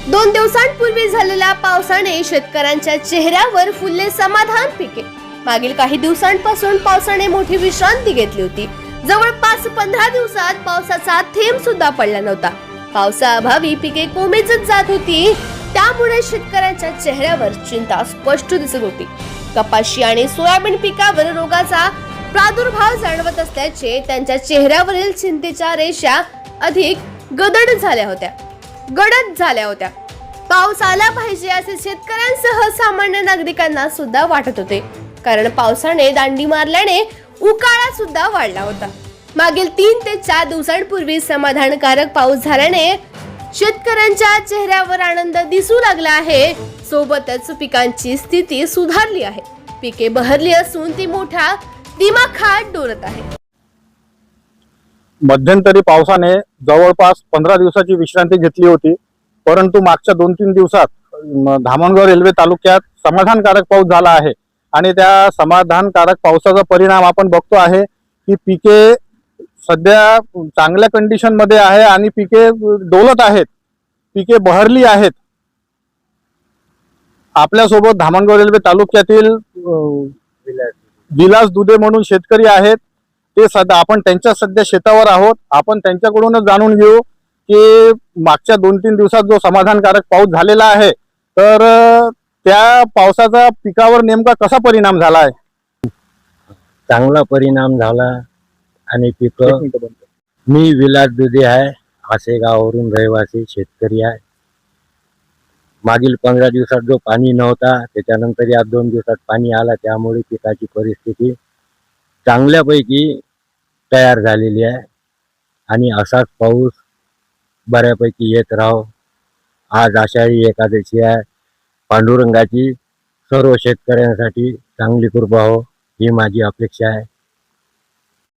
2 दिवसांपूर्वी झालेल्या पावसाने शेतकऱ्यांच्या चेहऱ्यावर फुलले समाधान पिके. मागील काही दिवसांपासून पावसाने मोठी विश्रांती घेतली होती. जवळपास 15 दिवसात पावसाचा थेंब सुद्धा पडला नव्हता. पावसाअभावी पिके कोमेजत जात होती. त्यामुळे शेतकऱ्यांच्या चेहऱ्यावर चिंता स्पष्ट दिसत होती. कपाशी आणि सोयाबीन पिकावर रोगाचा प्रादुर्भाव जाणवत असल्याचे त्यांच्या चेहऱ्यावरील चिंतेच्या रेषा अधिक गडद झाल्या होत्या. पाऊस आला पाहिजे असे शेतकऱ्यांसह सामान्य नागरिकांना सुद्धा वाटत होते, कारण पावसाने दांडी मारल्याने उकाळा सुद्धा वाढला होता. मागील 3 ते 4 दिवसांपूर्वी समाधानकारक पाऊस झाल्याने शेतकऱ्यांच्या चेहऱ्यावर आनंद दिसू लागला आहे. सोबतच पिकांची स्थिती सुधारली आहे. पिके बहरली असून ती मोठ्या दिमाखात डोलत आहे. मध्यंतरी पावसाने जवळपास 15 दिवसाची विश्रांती घेतली होती, परंतु मागच्या 2-3 दिवसात धामणगाव रेल्वे तालुक्यात समाधानकारक पाऊस झाला आहे. आणि त्या समाधानकारक पावसाचा परिणाम आपण बघतो आहे की पिके सध्या चांगल्या कंडिशन मध्ये आहे आणि पिके डोलत आहेत, पिके बहरली आहेत. आपल्यासोबत धामणगाव रेल्वे तालुक्यातील विलास दुधे म्हणून शेतकरी आहेत. ते सध्या आपण त्यांच्या सध्या शेतावर आहोत. आपण त्यांच्याकडूनच जाणून घेऊ की मागच्या 2-3 दिवसात जो समाधानकारक पाऊस झालेला आहे, तर त्या पावसाचा पिकावर नेमका कसा परिणाम झाला आहे? चांगला परिणाम झाला आणि पिकं. मी विलास दुधे आहे, आसेगाववरून रहिवासी शेतकरी आहे. मागील 15 दिवसात जो पाणी नव्हता, त्याच्यानंतर या 2 दिवसात पाणी आला, त्यामुळे पिकाची परिस्थिती चांगल्यापैकी तयार झालेली आहे. आणि असाच पाऊस बऱ्यापैकी येत राहो. आज आषाढी एकादशी आहे. पांडुरंगाची सर्व शेतकऱ्यांसाठी चांगली कृपा हो, ही माझी अपेक्षा आहे.